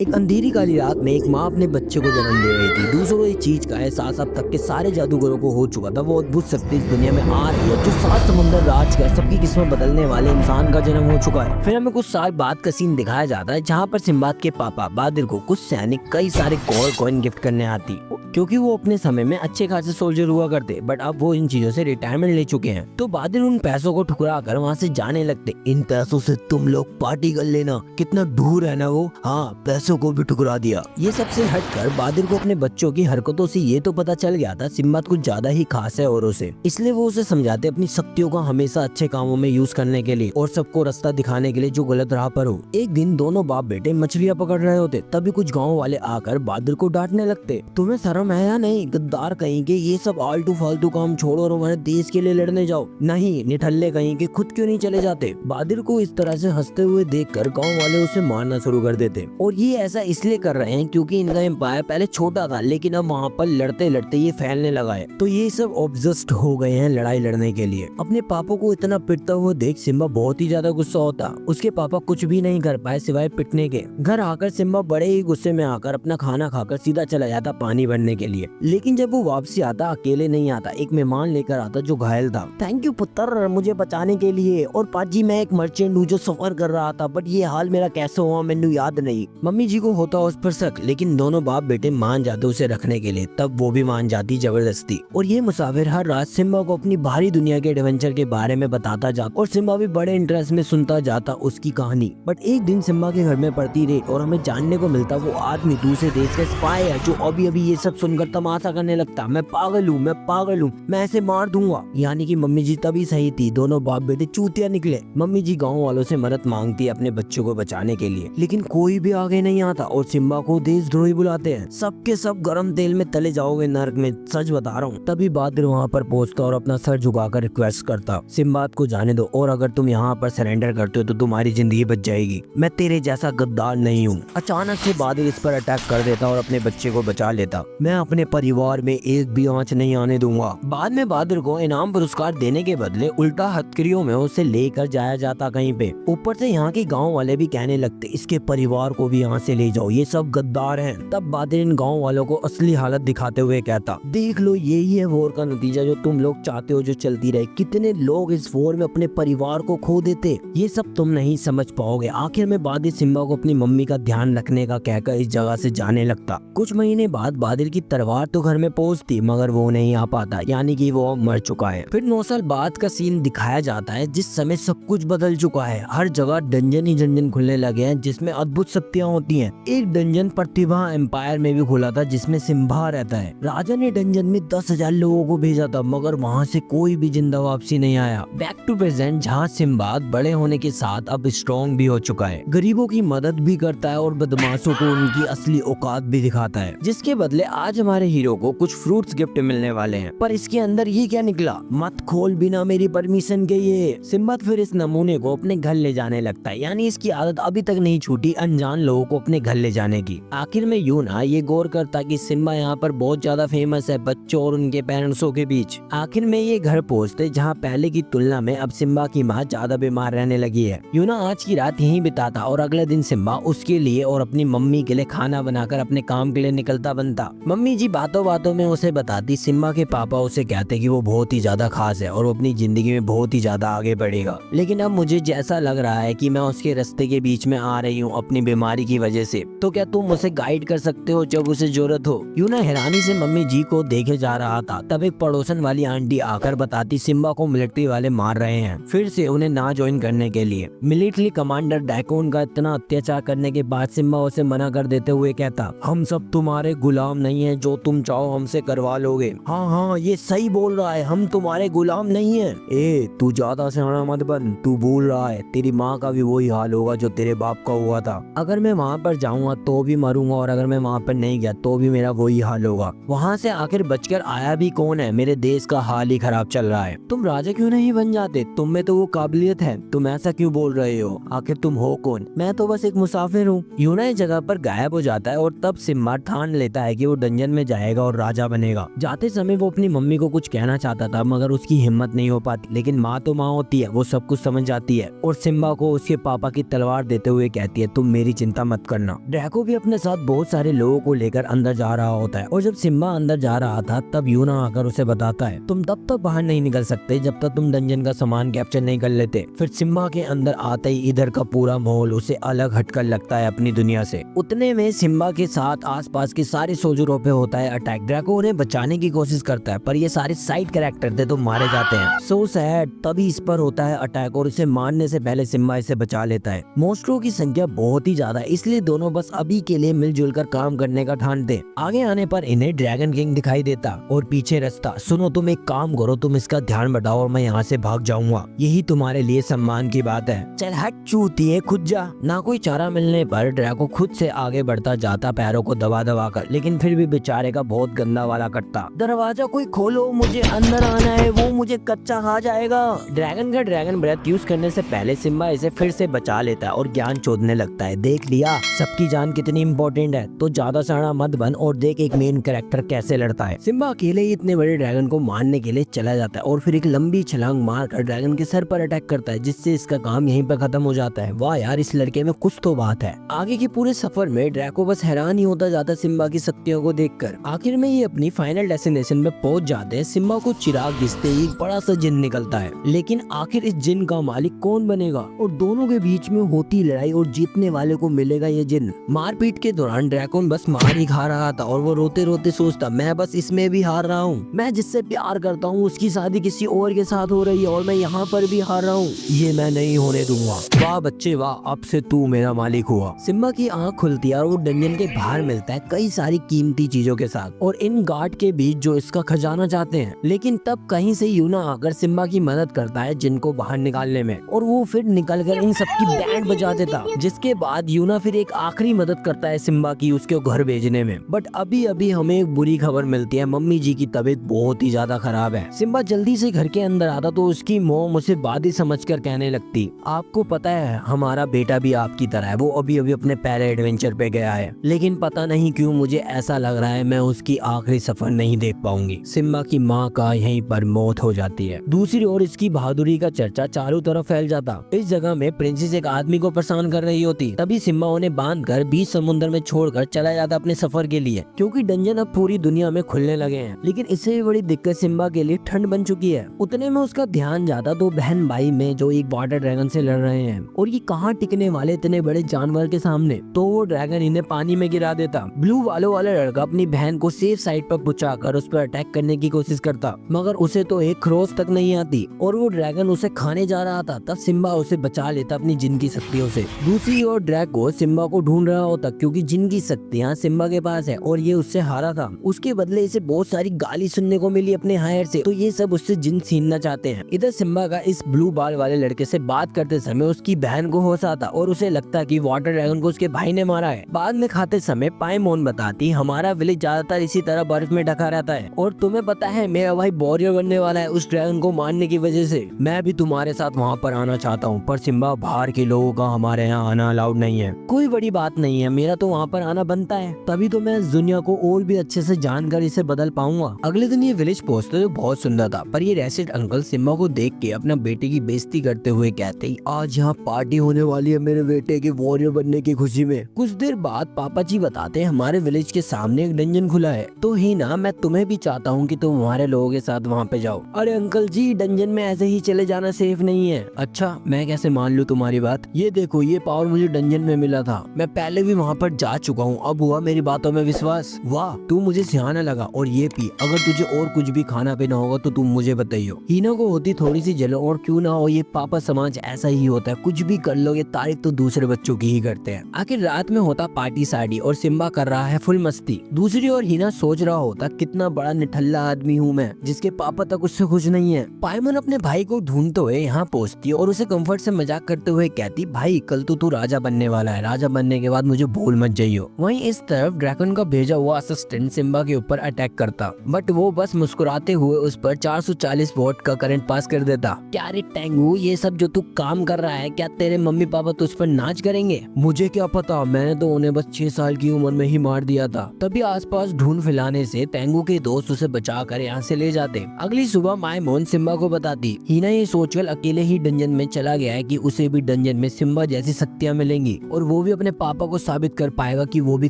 एक अंधेरी काली रात में एक माँ अपने बच्चे को जन्म दे रही थी। दूसरों को इस चीज का एहसास अब तक के सारे जादूगरों को हो चुका था। वो अद्भुत शक्ति इस दुनिया में आ रही है जो 7 समुंदर राज कर सबकी किस्मत बदलने वाले इंसान का जन्म हो चुका है। फिर हमें कुछ साल बाद का सीन दिखाया जाता है जहाँ पर सिम्बाद के पापा बादिर को कुछ सैनिक कई सारे गोल्ड कॉइन गिफ्ट करने आती, क्योंकि वो अपने समय में अच्छे खासे सोल्जर हुआ करते, बट अब वो इन चीजों से रिटायरमेंट ले चुके हैं। तो बादिर उन पैसों को ठुकरा कर वहाँ से जाने लगते। इन पैसों से तुम लोग पार्टी कर लेना, कितना दूर है ना वो। हाँ, पैसों को भी ठुकरा दिया। ये सबसे हटकर बादिर को अपने बच्चों की हरकतों से ये तो पता चल गया था सिम्बाद कुछ ज्यादा ही खास है औरों से, इसलिए वो उसे समझाते अपनी शक्तियों का हमेशा अच्छे कामों में यूज करने के लिए और सबको रास्ता दिखाने के लिए जो गलत राह पर हो। एक दिन दोनों बाप बेटे मछलियाँ पकड़ रहे होते, तभी कुछ गाँव वाले आकर बादिर को डांटने लगते। तुम्हें शर्म है या नहीं, गद्दार कहीं के, ये सब आलतू फालतू काम छोड़ो और हमारे देश के लिए लड़ने जाओ। नहीं, निठल्ले कहीं के, खुद क्यों नहीं चले जाते। बादिर को इस तरह से हंसते हुए देखकर गांव वाले उसे मारना शुरू कर देते, और ये ऐसा इसलिए कर रहे हैं क्योंकि इनका एम्पायर पहले छोटा था, लेकिन अब वहाँ पर लड़ते लड़ते ये फैलने लगा है। तो ये सब ऑब्सेस्ड हो गए हैं लड़ाई लड़ने के लिए। अपने पापा को इतना पिटता हुआ देख सिम्बा बहुत ही ज्यादा गुस्सा होता। उसके पापा कुछ भी नहीं कर पाए सिवाय पिटने के। घर आकर सिम्बा बड़े ही गुस्से में आकर अपना खाना खाकर सीधा चला जाता पानी भरने के लिए, लेकिन जब वो वापसी आता अकेले नहीं आता, एक मेहमान लेकर आता जो घायल था। थैंक यू पुत्र मुझे बचाने के लिए। और पाजी, मैं एक मर्चेंट हूँ जो सफर कर रहा था, बट ये हाल मेरा कैसे हुआ मैंने याद नहीं। मम्मी जी को होता उस पर शक, लेकिन दोनों बाप बेटे मान जाते उसे रखने के लिए। तब वो भी मान जाती जबरदस्ती। और ये मुसाफिर हर रात सिम्बा को अपनी बाहरी दुनिया के एडवेंचर के बारे में बताता जाता, और सिम्बा भी बड़े इंटरेस्ट में सुनता जाता उसकी कहानी। बट एक दिन सिम्बा के घर में पड़ती रेड और हमें जानने को मिलता वो आदमी दूसरे देश का स्पाई है, जो अभी अभी ये सब सुनकर तमाशा करने लगता। मैं पागल हूँ, मैं पागल हूँ, मैं ऐसे मार दूंगा। यानी कि मम्मी जी तभी सही थी, दोनों बाप बेटे चूतिया निकले। मम्मी जी गाँव वालों से मदद मांगती है अपने बच्चों को बचाने के लिए, लेकिन कोई भी आगे नहीं आता और सिम्बा को देशद्रोही बुलाते हैं। सबके सब गरम तेल में तले जाओगे नरक में, सच बता रहा हूँ। तभी बादिर वहाँ पर पहुँचता और अपना सर झुकाकर रिक्वेस्ट करता, सिम्बाद को जाने दो, और अगर तुम यहाँ पर सरेंडर करते हो तो तुम्हारी जिंदगी बच जाएगी। मैं तेरे जैसा गद्दार नहीं हूँ। अचानक से बादिर इस पर अटैक कर देता और अपने बच्चे को बचा लेता। मैं अपने परिवार में एक भी आंच नहीं आने दूंगा। बाद में बादिर को इनाम पुरस्कार देने के बदले उल्टा हथकड़ियों में उसे लेकर जाया जाता कहीं पे। ऊपर से यहाँ के गांव वाले भी कहने लगते इसके परिवार को भी यहाँ से ले जाओ, ये सब गद्दार हैं। तब बादिर इन गांव वालों को असली हालत दिखाते हुए कहता, देख लो यही है वॉर का नतीजा जो तुम लोग चाहते हो जो चलती रहे। कितने लोग इस वॉर में अपने परिवार को खो देते, ये सब तुम नहीं समझ पाओगे। आखिर में बादिर सिम्बा को अपनी मम्मी का ध्यान रखने का कहकर इस जगह से जाने लगता। कुछ महीने बाद बादिर की तलवार तो घर में पहुंचती, मगर वो नहीं आ पाता, यानी कि वो मर चुका है। फिर 9 साल बाद का सीन दिखाया जाता है जिस समय सब कुछ बदल चुका है। हर जगह डंजन ही डंजन खुलने लगे हैं जिसमें अद्भुत शक्तियां होती हैं। एक डंजन प्रतिभा एम्पायर में भी खुला था जिसमें सिम्बा रहता है। राजा ने डंजन में 10,000 लोगों को भेजा था, मगर वहाँ से कोई भी जिंदा वापसी नहीं आया। बैक टू प्रेजेंट, जहाँ सिम्बाद बड़े होने के साथ अब स्ट्रॉन्ग भी हो चुका है, गरीबों की मदद भी करता है और बदमाशों को उनकी असली औकात भी दिखाता है। जिसके बदले आज हमारे हीरो को कुछ फ्रूट्स गिफ्ट मिलने वाले हैं। पर इसके अंदर ये क्या निकला, मत खोल बिना मेरी परमिशन के। ये सिम्बाद फिर इस नमूने को अपने घर ले जाने लगता है, यानी इसकी आदत अभी तक नहीं छूटी अनजान लोगों को अपने घर ले जाने की। आखिर में यूना ये गौर करता कि सिम्बा यहाँ पर बहुत ज्यादा फेमस है बच्चों और उनके पेरेंट्सों के बीच। आखिर में ये घर पहुँचते जहाँ पहले की तुलना में अब सिम्बा की माँ ज्यादा बीमार रहने लगी है। यूना आज की रात यहीं बिताता और अगले दिन सिम्बा उसके लिए और अपनी मम्मी के लिए खाना बनाकर अपने काम के लिए निकलता बनता। मम्मी जी बातों बातों में उसे बताती सिम्बा के पापा उसे कहते कि वो बहुत ही ज्यादा खास है और वो अपनी जिंदगी में बहुत ही ज्यादा आगे बढ़ेगा, लेकिन अब मुझे जैसा लग रहा है कि मैं उसके रास्ते के बीच में आ रही हूँ अपनी बीमारी की वजह से। तो क्या तुम उसे गाइड कर सकते हो जब उसे जरूरत हो। यूना हैरानी से मम्मी जी को देखे जा रहा था। तब एक पड़ोसन वाली आंटी आकर बताती सिम्बा को मिलिट्री वाले मार रहे हैं, फिर से उन्हें ना ज्वाइन करने के लिए। मिलिट्री कमांडर डायकोन का इतना अत्याचार करने के बाद सिम्बा उसे मना कर देते हुए कहता, हम सब तुम्हारे गुलाम नहीं है, जो तुम चाहो हमसे करवा लोगे। हाँ हाँ, ये सही बोल रहा है, हम तुम्हारे गुलाम नहीं है। ए तू ज्यादा सियाना मत बन, तू बोल रहा है तेरी माँ का भी वही हाल होगा जो तेरे बाप का हुआ था। अगर मैं वहाँ पर जाऊंगा तो भी मरूंगा, और अगर मैं वहाँ पर नहीं गया तो भी मेरा वही हाल होगा। वहाँ से आखिर बचकर आया भी कौन है, मेरे देश का हाल ही खराब चल रहा है। तुम राजा क्यों नहीं बन जाते, तुम में तो वो काबिलियत है, तुम ऐसा क्यों बोल रहे हो, आखिर तुम हो कौन। मैं तो बस एक मुसाफिर हूँ। यूना इस जगह पर गायब हो जाता है और तब सिम्बा ठान लेता है कि वो डंजन में जाएगा और राजा बनेगा। जाते समय वो अपनी मम्मी को कुछ कहना चाहता था, मगर उसकी हिम्मत नहीं हो पाती, लेकिन माँ तो माँ होती है, वो सब कुछ समझ जाती है और सिम्बा को उसके पापा की तलवार देते हुए कहती है, तुम मेरी चिंता मत करना। ड्रैको भी अपने साथ बहुत सारे लोगों को लेकर अंदर जा रहा होता है और जब सिम्बा अंदर जा रहा था तब यूना आकर उसे बताता है तुम तब तक बाहर नहीं निकल सकते जब तक तुम डंजन का सामान कैप्चर नहीं कर लेते। फिर सिम्बा के अंदर आते ही इधर का पूरा माहौल उसे अलग हटकर लगता है अपनी दुनिया से। उतने में सिम्बा के साथ आसपास के सारे सोल्जरों पे होता है अटैक। ड्रैको उन्हें बचाने की कोशिश करता है पर ये सारे साइड कैरेक्टर थे तो मारे जाते हैं। So sad. तभी इस पर होता है अटैक और इसे मारने से पहले सिम्बा इसे बचा लेता है। मोस्ट्रो की संख्या बहुत ही ज्यादा है इसलिए दोनों बस अभी के लिए मिलजुल कर काम करने का ठानते। आगे आने पर इन्हें ड्रैगन किंग दिखाई देता और पीछे रास्ता। सुनो तुम एक काम करो, तुम इसका ध्यान बढ़ाओ और मैं यहाँ से भाग जाऊंगा, यही तुम्हारे लिए सम्मान की बात है। चल हट चूतिए, खुद जा। ना कोई चारा मिलने पर ड्रैको खुद से आगे बढ़ता जाता पैरों को दबा दबा कर, लेकिन फिर भी बेचारे का बहुत गंदा वाला कटता। दरवाजा कोई खोलो, मुझे अंदर आना है, वो मुझे कच्चा खा जाएगा। ड्रैगन का ड्रैगन ब्रेथ यूज करने से पहले सिम्बा इसे फिर से बचा लेता है और ज्ञान चोदने लगता है। देख लिया सबकी जान कितनी इम्पोर्टेंट है, तो ज्यादा सड़ा मत बन और देख एक मेन कैरेक्टर कैसे लड़ता है। सिम्बा अकेले ही इतने बड़े ड्रैगन को मारने के लिए चला जाता है और फिर एक लंबी छलांग मारकर ड्रैगन के सर पर अटैक करता है जिससे इसका काम यहीं पर खत्म हो जाता है। वाह यार, इस लड़के में कुछ तो बात है। आगे के पूरे सफर में ड्रैको बस हैरान ही होता जाता सिम्बा की शक्तियों को देखकर। आखिर में ये अपनी फाइनल डेस्टिनेशन में पहुंच जाते हैं। सिम्बा को चिराग दिखते ही एक बड़ा सा जिन निकलता है, लेकिन आखिर इस जिन का मालिक कौन बनेगा और दोनों के बीच में होती लड़ाई और जीतने वाले को मिलेगा ये जिन। मारपीट के दौरान ड्रैकोन बस मार ही खा रहा था और वो रोते रोते सोचता मैं बस इसमें भी हार रहा हूँ, मैं जिससे प्यार करता हूँ उसकी शादी किसी और के साथ हो रही है और मैं यहाँ पर भी हार रहा हूँ, ये मैं नहीं होने दूंगा। वाह बच्चे वाह, अब से तू मेरा मालिक हुआ। सिम्बा की आंख खुलती है और वो डंजन के बाहर मिलता है कई सारी कीमती चीजों के साथ और इन गार्ड के बीच जो इसका खजाना चाहते हैं। लेकिन तब कहीं से यूना आकर सिम्बा की मदद करता है जिनको बाहर निकालने में और वो फिर निकल कर इन सबकी बैंड बजा देता। जिसके बाद यूना फिर एक आखिरी मदद करता है सिम्बा की उसके घर भेजने में। बट अभी अभी हमें एक बुरी खबर मिलती है, मम्मी जी की तबीयत बहुत ही ज्यादा खराब है। सिम्बा जल्दी से घर के अंदर आता तो उसकी मॉम उसे बादी समझकर कहने लगती आपको पता है हमारा बेटा भी आपकी तरह है, वो अभी अभी अपने पहले एडवेंचर पे गया है, लेकिन पता नहीं क्यों मुझे ऐसा लग रहा है मैं उसकी आखिरी सफर नहीं देख पाऊंगी। सिम्बा की माँ का यहीं पर मौत हो जाती है। दूसरी ओर इसकी बहादुरी का चर्चा चारों तरफ फैल जाता। इस जगह में प्रिंसेस एक आदमी को परेशान कर रही होती, तभी सिम्बा उन्हें बांध कर बीच समुद्र में छोड़कर चला जाता अपने सफर के लिए, क्योंकि डंजन अब पूरी दुनिया में खुलने लगे हैं। लेकिन इससे भी बड़ी दिक्कत सिम्बा के लिए ठंड बन चुकी है। उतने में उसका ध्यान जाता दो बहन भाई में जो एक वाटर ड्रैगन से लड़ रहे हैं और ये कहाँ टिकने वाले इतने बड़े जानवर के सामने, तो वो ड्रैगन इन्हें पानी में गिरा देता। ब्लू वालों वाला लड़का अपनी बहन को सेफ साइड पर पहुंचाकर उस पर अटैक करने की कोशिश करता, मगर उसे तो एक खरोच तक नहीं आती और वो ड्रैगन उसे खाने जा रहा था। तब सिम्बा उसे बचा लेता अपनी जिन की शक्तियों से। दूसरी ओर ड्रैगो सिम्बा को ढूंढ रहा होता क्योंकि जिन की शक्तियाँ सिम्बा के पास है और ये उससे हारा था। उसके बदले इसे बहुत सारी गाली सुनने को मिली अपने हायर से, तो ये सब उससे जिन छीनना चाहते हैं। इधर सिम्बा का इस ब्लू बाल वाले लड़के से बात करते समय उसकी बहन को होश आता और उसे लगता कि वाटर ड्रैगन को उसके भाई ने मारा है। बाद में खाते समय पाइमोन बताती हमारा विलेज ज्यादातर इसी तरह बर्फ में ढका रहता है और तुम्हें पता है मेरा भाई वॉरियर बनने वाला है उस ड्रैगन को मारने की वजह से। मैं भी तुम्हारे साथ वहाँ पर आना चाहता हूँ, पर सिम्बा बाहर के लोगों का हमारे यहाँ आना अलाउड नहीं है। कोई बड़ी बात नहीं है, मेरा तो वहाँ पर आना बनता है, तभी तो मैं इस दुनिया को और भी अच्छे से जानकर इसे बदल पाऊंगा। अगले दिन ये विलेज पहुंचते जो बहुत सुंदर था, पर ये रेसिड अंकल सिम्बा को देख के अपना बेटे की बेइज्जती करते हुए कहते आज यहाँ पार्टी होने वाली है मेरे बेटे के वॉरियर बनने की खुशी में। कुछ देर बाद पापा जी बताते हमारे विलेज के सामने एक डंजन खुला है, तो ही ना मैं तुम्हें भी चाहता हूँ कि तुम हमारे लोगों के साथ वहाँ पे जाओ। अरे अंकल जी, डंजन में ऐसे ही चले जाना सेफ नहीं है। अच्छा, मैं कैसे मान लूँ तुम्हारी बात? ये देखो, ये पावर मुझे डंजन में मिला था, मैं पहले भी वहाँ पर जा चुका हूँ, अब हुआ मेरी बातों में विश्वास। वाह, तू मुझे सिखाने लगा। और ये पी, अगर तुझे और कुछ भी खाना पीना होगा तो तुम मुझे बताइयो। हीना को होती थोड़ी सी जलन, और क्यों ना हो, ये पापा समाज ऐसा ही होता है, कुछ भी कर लो ये तारीफ तो दूसरे बच्चों की ही करते हैं। आखिर रात में होता पार्टी साड़ी और सिम्बा कर रहा है फुल मस्ती। दूसरी ओर हीना सोच रहा होता कितना बड़ा निठल्ला आदमी हूँ मैं, जिसके पापा तक उससे खुश नहीं है। पाइमन अपने भाई को ढूंढते हुए यहाँ पहुँचती और उसे कंफर्ट से मजाक करते हुए कहती भाई कल तो तू राजा बनने वाला है, राजा बनने के बाद मुझे भूल मत जाइयो। वहीं इस तरफ ड्रैगन का भेजा हुआ असिस्टेंट सिम्बा के ऊपर अटैक करता, बट वो बस मुस्कुराते हुए उस पर 440 वोल्ट का करंट पास कर देता। क्या रे टेंगू, ये सब जो तू काम कर रहा है, क्या तेरे मम्मी पापा तुझ पर नाच करेंगे? मुझे क्या पता, मैंने तो उन्हें बस 6 साल की उम्र में ही मार दिया था। तभी आसपास ढूंढ फैलाने से टेंगू के दोस्त उसे बचाकर यहाँ से ले जाते। अगली सुबह माइमोन सिम्बा को बताती हीना ये सोचकर अकेले ही डंजन में चला गया है कि उसे भी डंजन में सिम्बा जैसी शक्तियाँ मिलेंगी और वो भी अपने पापा को साबित कर पाएगा कि वो भी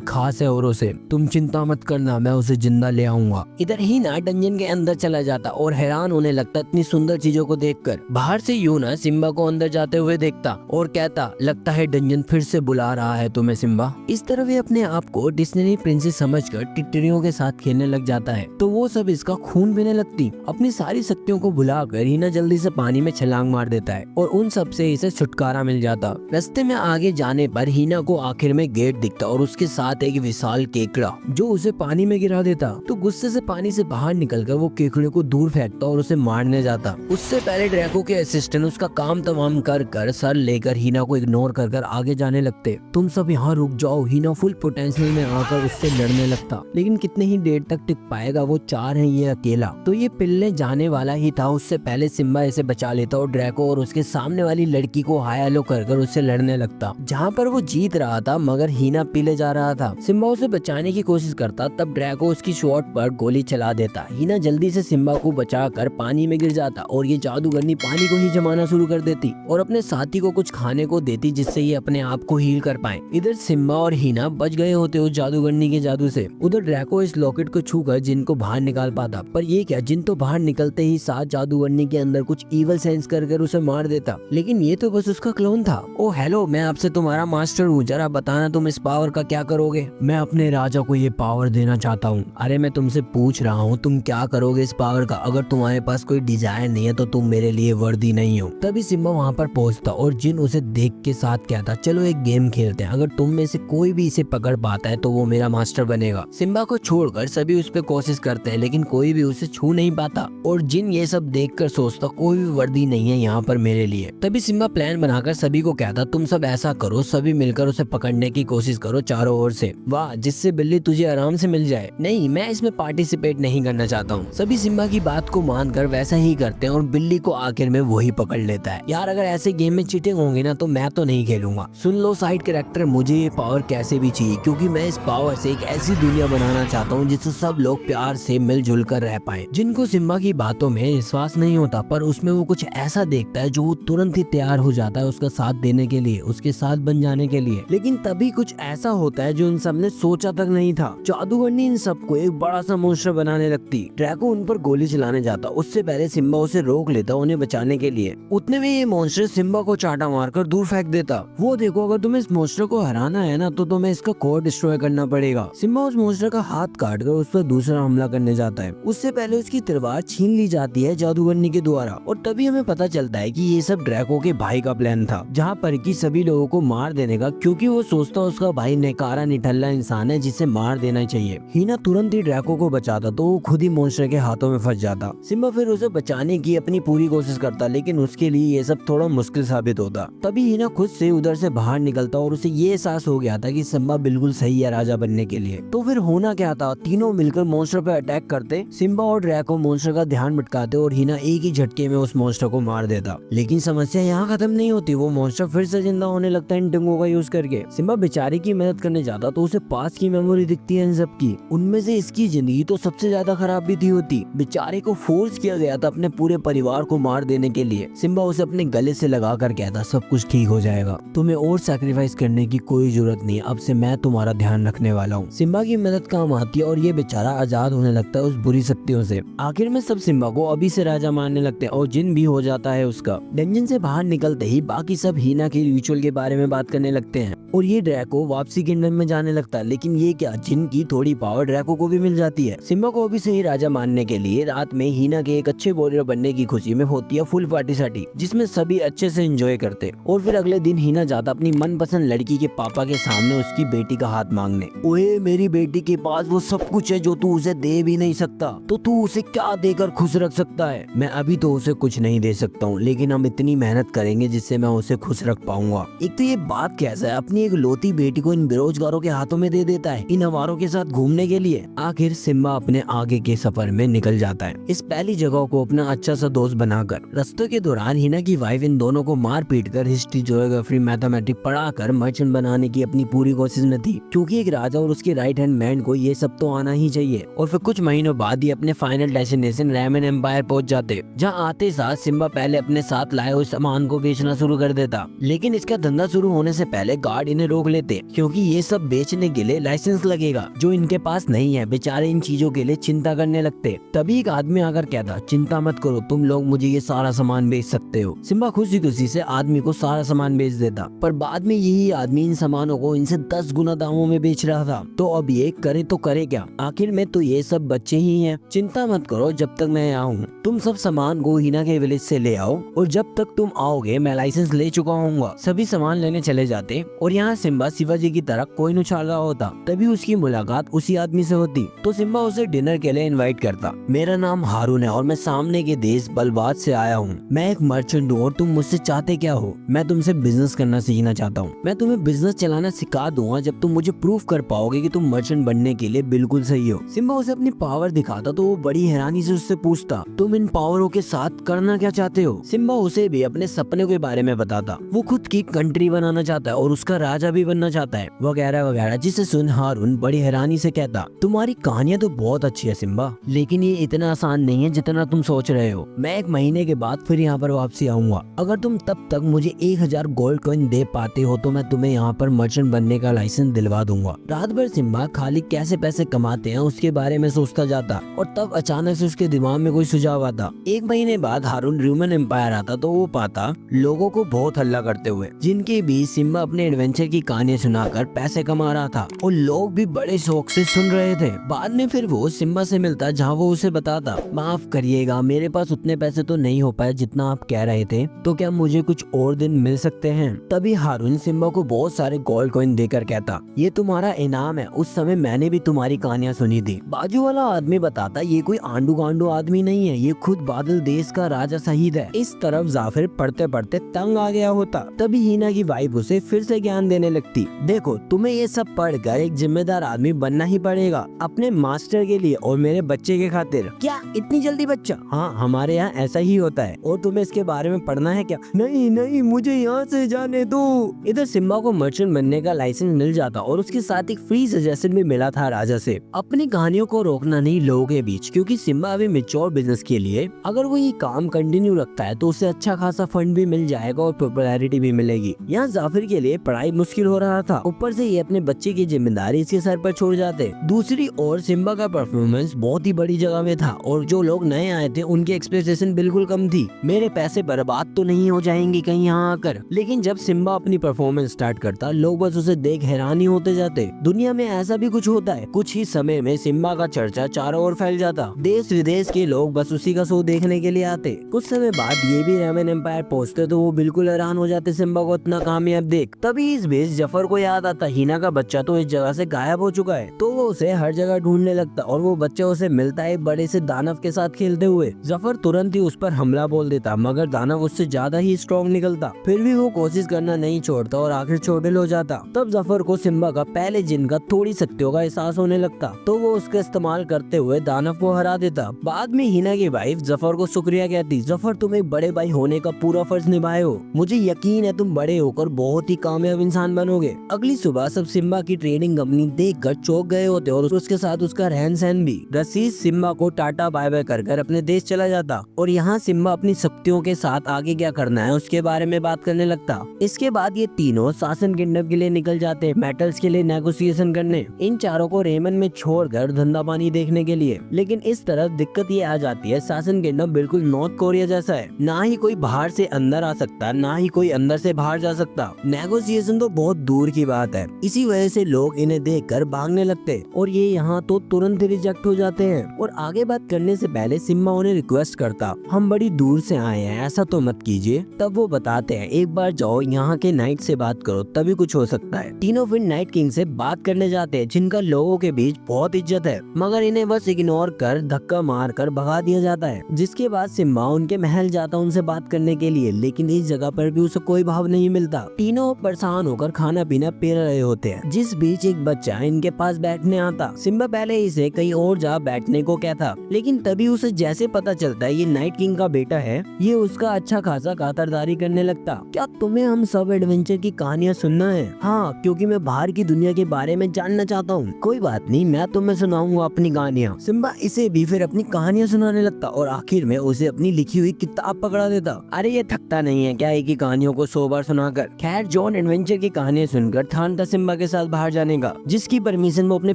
खास है औरों से। तुम चिंता मत करना, मैं उसे जिंदा ले आऊंगा। इधर हीना डंजन के अंदर चला जाता और हैरान होने लगता इतनी सुंदर चीजों को देखकर। बाहर से यूना सिम्बा को अंदर जाते हुए देखता और कहता, लगता है डंजन फिर से बुला रहा है तुम्हें सिम्बा। इस तरह वे अपने आप को डिस्नी प्रिंसेस समझकर टिटरियों के साथ खेलने लग जाता है तो वो सब इसका खून पीने लगती। अपनी सारी शक्तियों को भुलाकर हीना जल्दी से पानी में छलांग मार देता है और उन सब से इसे छुटकारा मिल जाता। रास्ते में आगे जाने पर हीना को आखिर में गेट दिखता और उसके साथ एक विशाल केकड़ा जो उसे पानी में गिरा देता। तो गुस्से से पानी से बाहर निकलकर वो केकड़े को दूर फेंकता और उसे मारने जाता। उससे पहले ड्रैको के असिस्टेंट उसका काम तमाम कर सर लेकर हीना को इग्नोर कर आगे जाने लगते। तुम सब यहाँ रुक जाओ। हीना फुल पोटेंशियल में आकर उससे लड़ने लगता, लेकिन कितने ही देर तक टिक पाएगा, वो 4 है ये अकेला। तो ये पिलने जाने वाला ही था। उससे पहले सिम्बा इसे बचा लेता और ड्रैको और उसके सामने वाली लड़की को हाय हेलो कर उससे लड़ने लगता, जहाँ पर वो जीत रहा था मगर हीना पीले जा रहा था। सिम्बा उसे बचाने की कोशिश करता, तब ड्रैको उसकी शॉट पर गोली चला देता। हीना जल्दी से सिम्बा को बचाकर पानी में गिर जाता और ये जादूगरनी पानी को ही जमाना शुरू कर देती और अपने साथी को कुछ खाने को देती जिससे ये अपने आप को हील कर पाए। इधर सिम्बा और हीना बच गए होते उस जादूगरनी के जादू से। उधर ड्रैको इस लॉकेट को छूकर जिन को बाहर निकाल पाता, पर ये क्या, जिन तो बाहर निकलते ही साथ जादूगरनी के अंदर कुछ ईवल सेंस कर उसे मार देता, लेकिन ये तो बस उसका क्लोन था। ओ हेलो, मैं आपसे तुम्हारा मास्टर हूँ, जरा बताना तुम इस पावर का क्या करोगे। मैं अपने राजा को ये पावर देना चाहता हूँ। अरे मैं तुमसे पूछ रहा हूँ तुम क्या करोगे इस पावर का। अगर तुम्हारे पास कोई डिजायर नहीं है तो तुम मेरे लिए वर्दी नहीं हो। तभी सिम्बा वहाँ पर पहुँचता और जिन उसे देख के साथ कहता, चलो एक गेम खेलते हैं, अगर तुम में से कोई भी इसे पकड़ पाता है तो वो मेरा मास्टर बनेगा। सिम्बा को छोड़कर सभी उस पर कोशिश करते हैं लेकिन कोई भी उसे छू नहीं पाता और जिन ये सब देखकर सोचता कोई भी वर्दी नहीं है यहाँ पर मेरे लिए। तभी सिम्बा प्लान बनाकर सभी को कहता, तुम सब ऐसा करो, सभी मिलकर उसे पकड़ने की कोशिश करो चारों ओर से। वाह, जिससे बिल्ली तुझे आराम से मिल जाए। नहीं, मैं इसमें पार्टिसिपेट नहीं करना चाहता हूँ। सभी सिम्बा की बात को मानकर वैसा ही करते हैं और बिल्ली को आखिर में वही पकड़ लेता है। यार अगर ऐसे गेम में चीटिंग होंगी ना तो मैं तो नहीं खेलूंगा। सुन लो साइड कैरेक्टर, मुझे ये पावर कैसे भी चाहिए क्योंकि मैं इस पावर से एक ऐसी दुनिया बनाना चाहता हूँ जिससे सब लोग प्यार से मिलजुल कर रह पाए। जिनको सिम्बा की बातों में विश्वास नहीं होता पर उसमें वो कुछ ऐसा देखता है जो वो तुरंत ही तैयार हो जाता है उसका साथ देने के लिए, उसके साथ बन जाने के लिए। लेकिन तभी कुछ ऐसा होता है जो इन सब ने सोचा तक नहीं था। जादूगरनी इन सबको एक बड़ा सा मॉन्स्टर बनाने लगती। ड्रैको उन पर गोली चलाने जाता, उससे पहले सिम्बा उसे रोक लेता उन्हें बचाने के लिए। उतने में ये मॉन्स्टर सिम्बा को चाटा मारकर दूर फेंक देता। वो देखो, अगर तुम्हें इस मॉन्स्टर को हराना है ना तो तुम्हें इसका कोर डिस्ट्रॉय करना पड़ेगा। सिम्बा उस मॉन्स्टर का हाथ काटकर उस पर दूसरा हमला करने जाता है। उससे पहले उसकी तलवार छीन ली जाती है जादूगरनी के द्वारा और तभी हमें पता चलता है कि ये सब ड्रैको के भाई का प्लान था, जहाँ पर कि सभी लोगों को मार देने का, क्योंकि वो सोचता उसका भाई नेकारा निठल्ला इंसान है जिसे मार देना चाहिए। हीना तुरंत ही ड्रैको को बचाता तो वो खुद ही मॉन्स्टर के हाथों में फंस जाता। सिम्बा फिर उसे बचाने की अपनी पूरी कोशिश करता लेकिन उसके लिए ये सब थोड़ा मुश्किल साबित होता। तभी हीना खुद से उधर से बाहर निकलता और उसे ये एहसास हो गया था कि सिम्बा बिल्कुल सही है राजा बनने के लिए। तो फिर होना क्या था, तीनों मिलकर मॉन्स्टर पर अटैक करते। सिम्बा और ड्रैको मॉन्स्टर का ध्यान भटकाते और हीना एक ही झटके में उस मॉन्स्टर को मार देता। लेकिन समस्या यहाँ खत्म नहीं होती, वो मॉन्स्टर फिर से जिंदा होने लगता है इन टंगों का यूज करके। सिम्बा बेचारे की मदद करने जाता तो उसे पास की मेमोरी दिखती है इन सब की। उनमें से इसकी जिंदगी तो सबसे ज्यादा खराब भी थी होती। बेचारे को फोर्स किया गया था अपने पूरे परिवार को मार देने के लिए। सिम्बा उसे अपने गले से लगा कर कहता, सब कुछ ठीक हो जाएगा, तुम्हें और सैक्रिफाइस करने की कोई जरूरत नहीं, अब से मैं तुम्हारा ध्यान रखने वाला हूँ। सिम्बा की मदद काम आती है और ये बेचारा आजाद होने लगता है उस बुरी शक्तियों से। आखिर में सब सिम्बा को अभी से राजा मानने लगते हैं और जिन भी हो जाता है उसका। डंजन से बाहर निकलते ही बाकी सब हीना के रिचुअल के बारे में बात करने लगते हैं और ये ड्रैको वापसी किंगडम में जाने लगता है। लेकिन ये क्या, जिन की थोड़ी पावर ड्रैको को भी मिल जाती है। सिम्बा को अभी से ही राजा मानने के लिए रात में हीना के एक अच्छे वॉरियर बनने की खुशी में होती है फुल पार्टी साटी, जिसमें सभी अच्छे से एंजॉय करते। और फिर अगले दिन हीना जाता अपनी मनपसंद लड़की के पापा के सामने उसकी बेटी का हाथ मांगने। ओए, मेरी बेटी के पास वो सब कुछ है जो तू उसे दे भी नहीं सकता, तो तू उसे क्या देकर खुश रख सकता है। मैं अभी तो उसे कुछ नहीं दे सकता हूँ लेकिन हम इतनी मेहनत करेंगे जिससे मैं उसे खुश रख पाऊंगा। एक तो ये बात कैसा है, अपनी एक लौती बेटी को इन बेरोजगारों के हाथों में दे देता है इन अवारों के साथ घूमने के लिए। आखिर सिम्बा अपने आगे के सफर में निकल जाता है इस पहली जगह को अपना अच्छा सा दोस्त बनाकर। रास्ते के दौरान हीना की वाइफ इन दोनों को मार पीट कर हिस्ट्री, ज्योग्राफी, मैथमेटिक्स पढ़ाकर मर्चेंट बनाने की अपनी पूरी कोशिश में थी, क्योंकि एक राजा और उसके राइट हैंड मैन को ये सब तो आना ही चाहिए। और फिर कुछ महीनों बाद ही अपने फाइनल डेस्टिनेशन रैमन एम्पायर पहुंच जाते, जहाँ आते साथ सिम्बा पहले अपने साथ लाए हुए सामान को बेचना शुरू कर देता। लेकिन इसका धंधा शुरू होने से पहले गार्ड आकर इन्हें रोक लेते क्योंकि ये सब बेचने के लिए लाइसेंस लगेगा जो इनके पास नहीं है। बेचारे इन चीजों के लिए चिंता करने लगते। तभी एक आदमी आकर कहता, चिंता मत करो, तुम लोग मुझे ये सारा सामान बेच सकते हो। सिम्बा खुशी खुशी से आदमी को सारा सामान बेच देता, पर बाद में यही आदमी इन सामानों को इनसे 10 गुना दामों में बेच रहा था। तो अब ये करे तो करे क्या, आखिर में तो ये सब बच्चे ही हैं। चिंता मत करो, जब तक मैं यहाँ हूँ तुम सब सामान को हीना के विलेज से ले आओ, और जब तक तुम आओगे मैं लाइसेंस ले चुका हूँ। सभी सामान लेने चले जाते और यहाँ सिम्बा शिवाजी की तरह कोइन उछाल रहा होता। तभी उसकी मुलाकात उसी आदमी से होती। तो सिम्बा उसे डिनर के लिए इनवाइट करता। मेरा नाम हारून है और मैं सामने के देश बलबाद से आया हूँ। मैं एक मर्चेंट हूँ और तुम मुझसे चाहते क्या हो? मैं तुमसे बिजनेस करना सीखना चाहता हूँ। मैं तुम्हें बिजनेस चलाना सिखा दूंगा जब तुम मुझे प्रूव कर पाओगे कि तुम मर्चेंट बनने के लिए बिल्कुल सही हो। सिम्बा उसे अपनी पावर दिखाता तो वो बड़ी हैरानी से उससे पूछता, तुम इन पावरों के साथ करना क्या चाहते हो? सिम्बा उसे भी अपने सपने के बारे में बताता। वो खुद की कंट्री बनाना चाहता है और उसका राजा भी बनना चाहता है, वगैरह वगैरह। जिसे सुन हारून बड़ी हैरानी से कहता, तुम्हारी कहानियां तो बहुत अच्छी है सिम्बा, लेकिन ये इतना आसान नहीं है जितना तुम सोच रहे हो। मैं 1 महीने के बाद फिर यहाँ पर वापसी आऊंगा। अगर तुम तब तक मुझे 1000 गोल्ड कॉइन दे पाते हो तो मैं तुम्हें यहाँ पर मर्चेंट बनने का लाइसेंस दिलवा दूंगा। रात भर सिम्बा खाली कैसे पैसे कमाते हैं उसके बारे में सोचता जाता और तब अचानक से उसके दिमाग में कोई सुझाव आता। 1 महीने बाद हारून र्यूमन एम्पायर आता तो वो पाता लोगों को बहुत हल्ला करते हुए, जिनके बीच सिम्बा अपने एडवेंचर की कहानियां सुनाकर पैसे कमा रहा था और लोग भी बड़े शौक से सुन रहे थे। बाद में फिर वो सिम्बा से मिलता जहाँ वो उसे बताता, माफ करिएगा मेरे पास उतने पैसे तो नहीं हो पाए जितना आप कह रहे थे, तो क्या मुझे कुछ और दिन मिल सकते हैं? तभी हारून सिम्बा को बहुत सारे गोल्ड कॉइन देकर कहता, ये तुम्हारा इनाम है, उस समय मैंने भी तुम्हारी कहानियां सुनी थी। बाजू वाला आदमी बताता, ये कोई आंडू गांडू आदमी नहीं है, ये खुद बादल देश का राजा शहीद है। इस तरफ जाफिर पढ़ते पढ़ते तंग आ गया होता। तभी हीना की वाइफ उसे फिर से ज्ञान देने लगती, देखो तुम्हें ये सब पढ़कर एक जिम्मेदार आदमी बनना ही पड़ेगा, अपने मास्टर के लिए और मेरे बच्चे के खातिर। क्या इतनी जल्दी बच्चा? हाँ हमारे यहाँ ऐसा ही होता है, और तुम्हें इसके बारे में पढ़ना है क्या? नहीं नहीं मुझे यहाँ से जाने दो। इधर सिम्बा को मर्चेंट बनने का लाइसेंस मिल जाता और उसके साथ एक फ्री सजेशन भी मिला था राजा से। अपनी कहानियों को रोकना नहीं लोगों के बीच, क्योंकि सिम्बा अभी मेच्योर बिजनेस के लिए अगर वो ये काम कंटिन्यू रखता है तो उसे अच्छा खासा फंड भी मिल जाएगा और पॉपुलैरिटी भी मिलेगी। यहाँ जाफिर के लिए पढ़ाई मुश्किल हो रहा था, ऊपर से ये अपने बच्चे की जिम्मेदारी इसके सर पर छोड़ जाते। दूसरी ओर सिम्बा का परफॉर्मेंस बहुत ही बड़ी जगह में था और जो लोग नए आए थे उनकी एक्सपेक्टेशन बिल्कुल कम थी। मेरे पैसे बर्बाद तो नहीं हो जाएंगे कहीं यहाँ आकर? लेकिन जब सिम्बा अपनी परफॉर्मेंस स्टार्ट करता लोग बस उसे देख हैरानी होते जाते। दुनिया में ऐसा भी कुछ होता है। कुछ ही समय में सिम्बा का चर्चा चारों ओर फैल जाता। देश विदेश के लोग बस उसी का शो देखने के लिए आते। कुछ समय बाद ये भी रेमन एम्पायर पहुंचते तो वो बिल्कुल हैरान हो जाते सिम्बा को इतना कामयाब देख। तभी इस बीच जफर को याद आता, हीना का बच्चा तो इस जगह से गायब हो चुका है। तो वो उसे हर जगह ढूंढने लगता और वो बच्चा उसे मिलता है बड़े से दानव के साथ खेलते हुए। जफर तुरंत ही उस पर हमला बोल देता, मगर दानव उससे ज्यादा ही स्ट्रॉन्ग निकलता। फिर भी वो कोशिश करना नहीं छोड़ता और आखिर चोटिल हो जाता। तब जफर को सिम्बा का पहले जिन का थोड़ी शक्तियों का एहसास होने लगता, तो वो उसका इस्तेमाल करते हुए दानव को हरा देता। बाद में हीना की वाइफ जफर को शुक्रिया कहती, जफर तुम एक बड़े भाई होने का पूरा फर्ज निभाए हो, मुझे यकीन है तुम बड़े होकर बहुत ही कामयाब इंसान बनोगे। अगली सुबह सब सिम्बा की ट्रेडिंग कंपनी देखकर चौंक गए होते और उसके साथ उसका रहन सहन भी। रसीद सिम्बा को टाटा बाय बाय कर अपने देश चला जाता और यहाँ सिम्बा अपनी शक्तियों के साथ आगे क्या करना है उसके बारे में बात करने लगता। इसके बाद ये तीनों शासन किंगडम के लिए निकल जाते मेटल्स के लिए नेगोशिएशन करने। इन चारों को रेमन में छोड़कर धंधा पानी देखने के लिए। लेकिन इस तरफ दिक्कत ये आ जाती है, शासन किंगडम बिल्कुल नॉर्थ कोरिया जैसा है, ना ही कोई बाहर से अंदर आ सकता, ना ही कोई अंदर से बाहर जा सकता। नेगोशिएशन तो बहुत दूर की बात है। इसी वजह से लोग इन्हें देखकर भागने लगते और ये यहाँ तो तुरंत रिजेक्ट हो जाते हैं। और आगे बात करने से पहले सिम्बा उन्हें रिक्वेस्ट करता, हम बड़ी दूर से आए हैं, ऐसा तो मत कीजिए। तब वो बताते हैं, एक बार जाओ यहाँ के नाइट से बात करो, तभी कुछ हो सकता है। तीनों फिर नाइट किंग से बात करने जाते हैं, जिनका लोगों के बीच बहुत इज्जत है, मगर इन्हें बस इग्नोर कर धक्का मार कर भगा दिया जाता है। जिसके बाद सिम्बा उनके महल जाता उनसे बात करने के लिए, लेकिन इस जगह पर भी उसे कोई भाव नहीं मिलता। तीनों परेशान होकर खाना पीना पी रहे होते हैं। जिस बीच एक बच्चा इनके पास बैठने आता। सिम्बा पहले इसे कहीं और जा बैठने को कहता, लेकिन तभी उसे जैसे पता चलता है ये नाइट किंग का बेटा है, ये उसका अच्छा खासा खातरदारी करने लगता। क्या तुम्हें हम सब एडवेंचर की कहानियाँ सुनना है? हाँ, क्योंकि मैं बाहर की दुनिया के बारे में जानना चाहता हूँ। कोई बात नहीं, मैं तुम्हें सुनाऊंगा अपनी कहानियाँ। सिम्बा इसे भी फिर अपनी कहानियाँ सुनाने लगता और आखिर में उसे अपनी लिखी हुई किताब पकड़ा देता। अरे ये थकता नहीं है क्या एक ही कहानियों को 100 बार सुनाकर? खैर जॉन एडवेंचर की कहानी सुनकर ठान था सिम्बा के साथ बाहर जाने का, जिसकी परमिशन वो अपने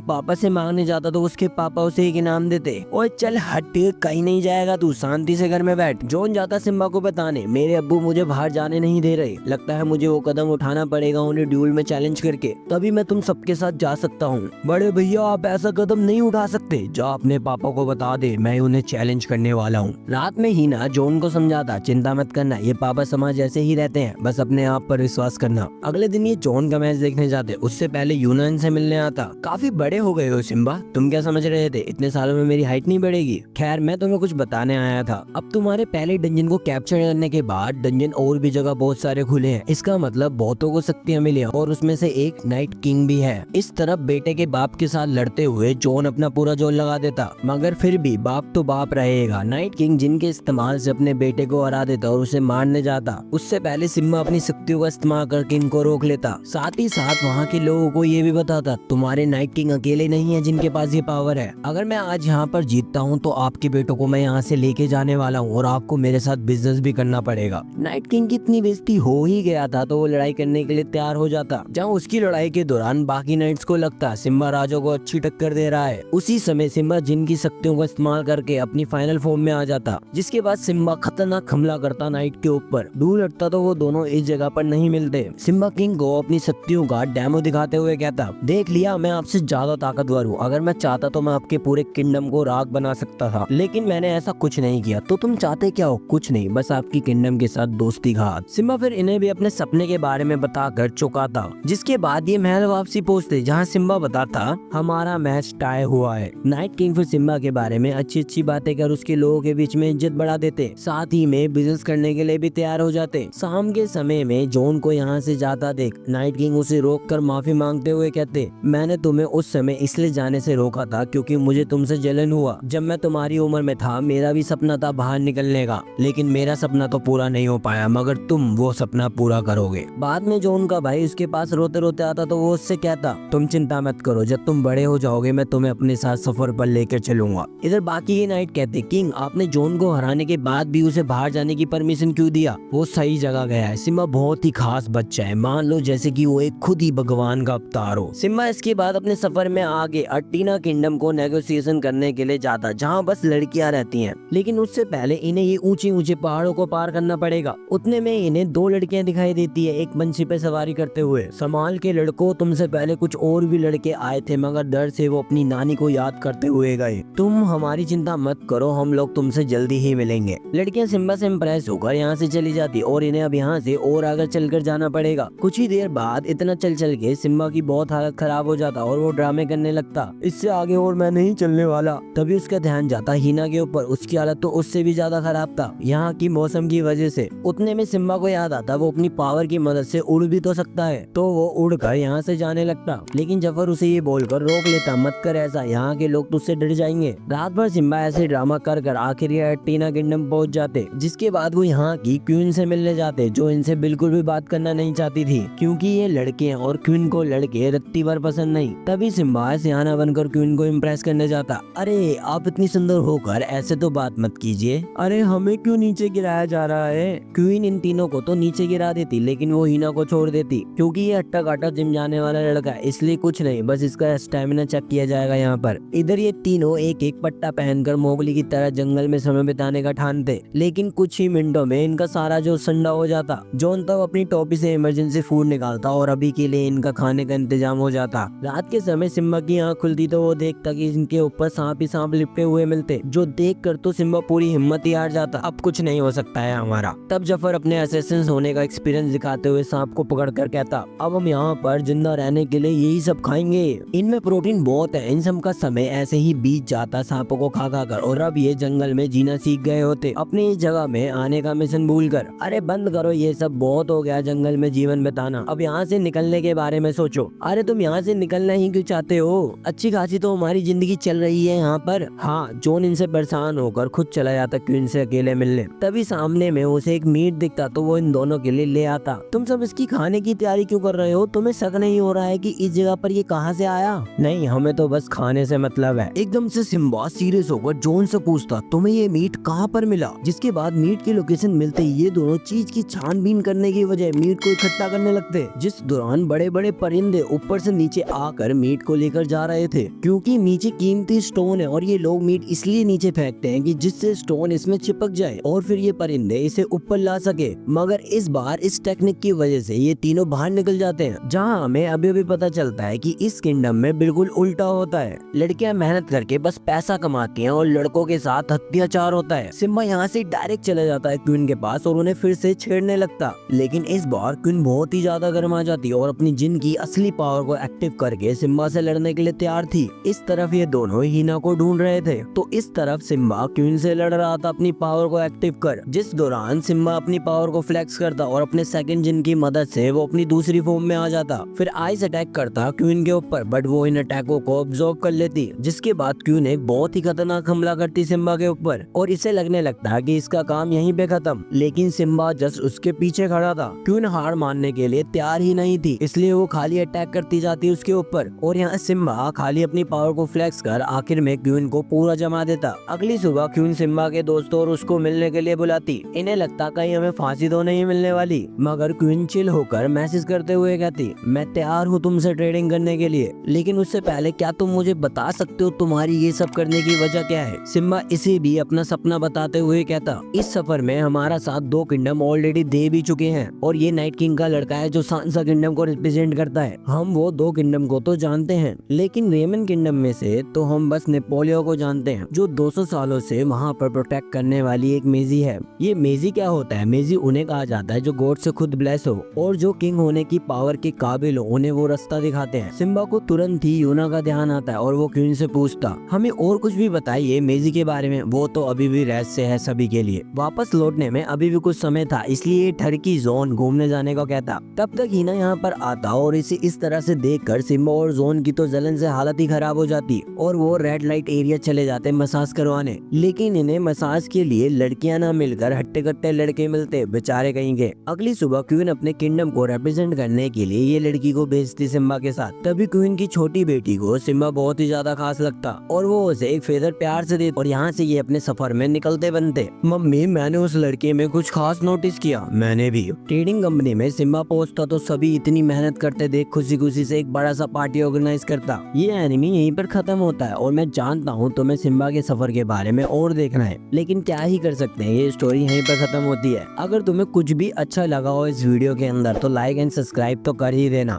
पापा से मांगने जाता तो उसके पापा उसे एक इनाम देते। ओए चल हट, कहीं नहीं जाएगा तू, शांति से घर में बैठ। जॉन जाता सिम्बा को बताने, मेरे अब्बू मुझे बाहर जाने नहीं दे रहे, लगता है मुझे वो कदम उठाना पड़ेगा उन्हें ड्यूल में चैलेंज करके, तभी मैं तुम सबके साथ जा सकता हूँ। बड़े भैया आप ऐसा कदम नहीं उठा सकते, जा अपने पापा को बता दे मैं उन्हें चैलेंज करने वाला हूँ। रात में हीना जॉन को समझाता, चिंता मत करना, ये पापा समाज ऐसे ही रहते हैं, बस अपने आप पर विश्वास करना। अगले दिन ये जॉन का मैच देखने जाते, उससे पहले यूना इनसे मिलने आता। काफी बड़े हो गए हो सिम्बा, तुम क्या समझ रहे थे इतने सालों में मेरी हाइट नहीं बढ़ेगी? खैर मैं तुम्हें कुछ बताने आया था, अब तुम्हारे पहले डंजन को कैप्चर करने के बाद डंजन और भी जगह बहुत सारे खुले हैं, इसका मतलब बहुतों को शक्तियां मिली हैं और उसमें से एक नाइट किंग भी है। इस तरफ बेटे के बाप के साथ लड़ते हुए जॉन अपना पूरा जोर लगा देता, मगर फिर भी बाप तो बाप रहेगा। नाइट किंग जिनके इस्तेमाल से अपने बेटे को हरा देता और उसे मारने जाता, उससे पहले सिम्बा अपनी शक्तियों का इस्तेमाल करके इनको रोक लेता। साथ ही साथ वहाँ के लोगों को ये भी बताता, तुम्हारे नाइट किंग अकेले नहीं है जिनके पास ये पावर है, अगर मैं आज यहाँ पर जीतता हूँ तो आपके बेटों को मैं यहाँ से लेके जाने वाला हूँ और आपको मेरे साथ बिजनेस भी करना पड़ेगा। नाइट किंग की इतनी बेइज्जती हो ही गया था तो वो लड़ाई करने के लिए तैयार हो जाता। जहाँ उसकी लड़ाई के दौरान बाकी नाइट्स को लगता सिम्बा राजा को अच्छी टक्कर दे रहा है, उसी समय सिम्बा जिनकी शक्तियों का इस्तेमाल करके अपनी फाइनल फॉर्म में आ जाता, जिसके बाद सिम्बा खतरनाक हमला करता नाइट के ऊपर। दूर हटता तो वो दोनों इस जगह पर नहीं मिलते। सिम्बा किंग को अपनी शक्तियों का डेमो दिखाते हुए कहता, देख लिया मैं आपसे ज्यादा ताकतवर हूँ, अगर मैं चाहता तो मैं आपके पूरे किंगडम को राख बना सकता था, लेकिन मैंने ऐसा कुछ नहीं किया। तो तुम चाहते क्या हो? कुछ नहीं, बस आपकी किंगडम के साथ दोस्ती घात। सिम्बा फिर इन्हें भी अपने सपने के बारे में बताकर चुकाता, जिसके बाद ये महल वापसी पहुंचते, जहाँ सिम्बा बताता हमारा मैच टाई हुआ है। नाइट किंग फिर सिम्बा के बारे में अच्छी अच्छी बातें कर उसके लोगों के बीच में इज्जत बढ़ा देते, साथ ही में बिजनेस करने के लिए भी तैयार हो जाते। शाम के समय में जॉन को यहाँ से जाता देख नाइट किंग उसे रोक कर माफी मांगते हुए कहते, मैंने तुम्हें उस समय इसलिए जाने से रोका था क्योंकि मुझे तुमसे जलन हुआ। जब मैं तुम्हारी उम्र में था मेरा भी सपना था बाहर निकलने का, लेकिन मेरा सपना तो पूरा नहीं हो पाया, मगर तुम वो सपना पूरा करोगे। बाद में जॉन का भाई उसके पास रोते रोते आता तो वो उससे कहता, तुम चिंता मत करो, जब तुम बड़े हो जाओगे मैं तुम्हें अपने साथ सफर पर लेकर चलूंगा। इधर बाकी ये नाइट कहते, किंग आपने जॉन को हराने के बाद भी उसे बाहर जाने की परमिशन क्यों दिया? वो सही जगह गया है, सिम्बा बहुत ही खास बच्चा है, मान लो जैसे कि वो एक खुद ही भगवान का अवतार हो। सिम्बा इसके बाद अपने सफर में आगे अर्टीना किंगडम को नेगोशिएशन करने के लिए जाता, जहाँ बस लड़कियां रहती हैं, लेकिन उससे पहले इन्हें ये ऊंचे ऊंचे पहाड़ों को पार करना पड़ेगा। उतने में इन्हें दो लड़कियां दिखाई देती है, एक बंशी पे सवारी करते हुए। संभाल के लड़कों, तुमसे पहले कुछ और भी लड़के आए थे, मगर डर से वो अपनी नानी को याद करते हुए गए। तुम हमारी चिंता मत करो, हम लोग तुमसे जल्दी ही मिलेंगे। लड़कियां सिम्बा से इम्प्रेस होकर यहाँ से चली जाती और इन्हें अब यहाँ से और आगे चलकर जाना पड़ेगा। कुछ ही देर बाद इतना चल चल के सिम्बा की बहुत हालत खराब हो जाता और वो ड्रामे करने लगता, इससे आगे और मैं नहीं चलने वाला। तभी उसका ध्यान जाता हीना के ऊपर, उसकी हालत तो उससे भी ज्यादा खराब था यहाँ की मौसम की वजह से। उतने में सिम्बा को याद आता वो अपनी पावर की मदद से उड़ भी तो सकता है, तो वो उड़कर यहाँ से जाने लगता, लेकिन जफर उसे ये बोलकर रोक लेता, मत कर ऐसा, यहाँ के लोग तुझसे डर जाएंगे। रात भर सिम्बा ऐसे ड्रामा कर कर आखिर ये अर्टीना किंगडम पहुंच जाते, जिसके बाद वो यहाँ की क्वीन से मिलने जाते, जो इनसे बिल्कुल भी बात करना नहीं चाहती थी क्योंकि ये लड़के हैं और क्वीन को लड़के रत्ती भर पसंद नहीं। तभी सिम्बा सियाना बनकर क्वीन को इम्प्रेस करने जाता, अरे आप इतनी सुंदर होकर ऐसे तो बात मत कीजिए, अरे हमें क्यों नीचे गिराया जा रहा है? क्वीन इन तीनों को तो नीचे गिरा देती, लेकिन वो हीना को छोड़ देती क्योंकि ये हट्टा काटा जिम जाने वाला लड़का है, इसलिए कुछ नहीं, बस इसका स्टेमिना चेक किया जाएगा यहाँ पर। इधर ये तीनों एक एक पट्टा पहनकर मोगली की तरह जंगल में समय बिताने का ठानते, लेकिन कुछ ही मिनटों में इनका सारा जो संडा हो जाता। जॉन तब अपनी टोपी से इमरजेंसी फूड निकालता और अभी के लिए इनका खाने का इंतजाम हो जाता। रात के समय सिम्बा की आँख खुलती तो वो देखता कि इनके ऊपर सांप ही सांप लिपटे हुए मिलते, जो देख कर तो सिम्बा पूरी हिम्मत ही हार जाता, अब कुछ नहीं हो सकता है हमारा। तब जफर अपने असैसिन होने का एक्सपीरियंस दिखाते हुए सांप को पकड़ कर कहता, अब हम यहाँ पर जिंदा रहने के लिए यही सब खाएंगे, इनमें प्रोटीन बहुत है। इन सब का समय ऐसे ही बीत जाता सांपों को खा खा कर, और अब ये जंगल में जीना सीख गए होते अपनी इस जगह में आने का मिशन भूल कर। अरे बंद करो ये सब, बहुत हो गया जंगल में जीवन बिताना, अब यहाँ से निकलने के बारे में सोचो। अरे तुम यहाँ से निकलना ही क्यों चाहते हो? अच्छी खासी तो हमारी जिंदगी चल रही है यहाँ पर। हाँ, जॉन इनसे परेशान होकर खुद चला जाता क्वीन से अकेले मिलने। तभी सामने में उसे एक मीट दिखता तो वो इन दोनों के लिए ले आता। तुम सब इसकी खाने की तैयारी क्यों कर रहे हो? तुम्हें शक नहीं हो रहा है कि इस जगह पर ये कहाँ से आया? नहीं, हमें तो बस खाने से मतलब है। एकदम से सिम्बा सीरियस होकर जॉन से पूछता, तुम्हें ये मीट कहाँ पर मिला? जिसके बाद मीट की लोकेशन मिलते ही ये दोनों चीज की छानबीन करने की बजाय मीट को इकट्ठा करने लगते, जिस दौरान बड़े बड़े परिंदे ऊपर से नीचे आकर मीट को लेकर जा रहे थे, क्योंकि नीचे कीमती स्टोन है और ये लोग मीट इसलिए नीचे फेंकते हैं कि जिससे स्टोन इसमें चिपक जाए और फिर ये परिंदे इसे ऊपर ला सके। मगर इस बार इस टेक्निक की वजह से ये तीनों बाहर निकल जाते हैं, जहाँ हमें अभी अभी पता चलता है कि इस किंगडम में बिल्कुल उल्टा होता है। लड़कियां मेहनत करके बस पैसा कमाती हैं और लड़कों के साथ अत्याचार होता है। सिम्बा यहाँ से डायरेक्ट चला जाता है क्वीन के पास और उन्हें फिर से छेड़ने लगता, लेकिन इस बार क्वीन बहुत ही ज्यादा गर्मा जाती है और अपनी जिन की असली पावर को एक्टिव करके सिम्बा से लड़ने के लिए तैयार थी। इस तरफ ये दोनों हीना को ढूंढ रहे थे, तो इस तरफ सिम्बा क्वीन से लड़ रहा था अपनी पावर को एक्टिव कर, जिस दौरान सिम्बा अपनी पावर को फ्लेक्स करता और अपने सेकंड जिन की मदद से वो अपनी दूसरी फॉर्म में आ जाता। फिर आइस अटैक करता क्वीन के ऊपर, बट वो इन अटैकों को ऑब्जर्व कर लेती, जिसके बाद क्वीन एक बहुत ही खतरनाक हमला करती सिम्बा के ऊपर और इसे लगने लगता कि इसका काम यहीं पे खत्म। लेकिन सिम्बा जस्ट उसके पीछे खड़ा था। क्वीन हार मानने के लिए तैयार ही नहीं थी, इसलिए वो खाली अटैक करती जाती उसके ऊपर और यहाँ सिम्बा खाली अपनी पावर को फ्लेक्स कर आखिर में क्वीन को पूरा जमा देता। अगली सुबह क्वीन सिम्बा के दोस्तों और उसको मिलने के लिए बुलाती। इन्हें लगता कहीं हमें फांसी तो नहीं मिलने वाली, मगर क्वीन चिल होकर मैसेज करते हुए कहती, मैं तैयार हूँ तुमसे ट्रेडिंग करने के लिए, लेकिन उससे पहले क्या तुम मुझे बता सकते हो तुम्हारी ये सब करने की वजह क्या है। सिम्बा इसे भी अपना सपना बताते हुए कहता, इस सफर में हमारा साथ 2 किंगडम ऑलरेडी दे भी चुके हैं और ये नाइट किंग का लड़का है जो सांसा किंगडम को रिप्रेजेंट करता है। हम वो 2 किंगडम को तो जानते हैं, लेकिन रेमन किंगडम में से तो हम बस नेपोलियो को जानते हैं, जो 200 सालों से वहाँ पर प्रोटेक्ट करने वाली एक मेजी है। ये मेजी क्या होता है? मेजी उन्हें कहा जाता है जो गॉड से खुद ब्लेस हो और जो किंग होने की पावर के काबिल हो, उन्हें वो रास्ता दिखाते हैं। सिम्बा को तुरंत ही यूना का ध्यान आता है और वो क्वीन से पूछता, हमें और कुछ भी बताइए मेजी के बारे में, वो तो अभी भी रहस्य है सभी के लिए। वापस लौटने में अभी भी कुछ समय था, इसलिए टर्की जोन घूमने जाने को कहता। तब तक हीना यहाँ पर आता और इसे इस तरह से देखकर सिम्बा और जोन की तो जलन से हालत ही खराब हो जाती और वो रेड लाइट एरिया चले जाते मसाज करवाने। लेकिन इन्हें मसाज के लिए लड़कियां ना मिलकर हट्टे कट्टे लड़के मिलते, बेचारे कहीं के। अगली सुबह क्वीन अपने किंगडम को रिप्रेजेंट करने के लिए ये लड़की को भेजती सिम्बा के साथ। तभी क्वीन की छोटी बेटी को सिम्बा बहुत ही ज्यादा खास लगता और वो उसे एक फेदर प्यार से देती और यहाँ से ये अपने सफर में निकलते बनते। मम्मी, मैंने उस लड़के में कुछ खास नोटिस किया। मैंने भी। ट्रेडिंग कंपनी में सिम्बा पहुंचता तो सभी इतनी मेहनत करते देख खुशी खुशी से एक बड़ा सा पार्टी ऑर्गेनाइज करता। ये एनिमी यहीं पर खत्म होता है और मैं जानता हूँ तुम्हें सिम्बा के सफर के बारे में और देखना है, लेकिन क्या ही कर सकते हैं, ये स्टोरी यहीं पर खत्म होती है। अगर तुम्हें कुछ भी अच्छा लगा हो इस वीडियो के अंदर तो लाइक एंड सब्सक्राइब तो कर ही देना।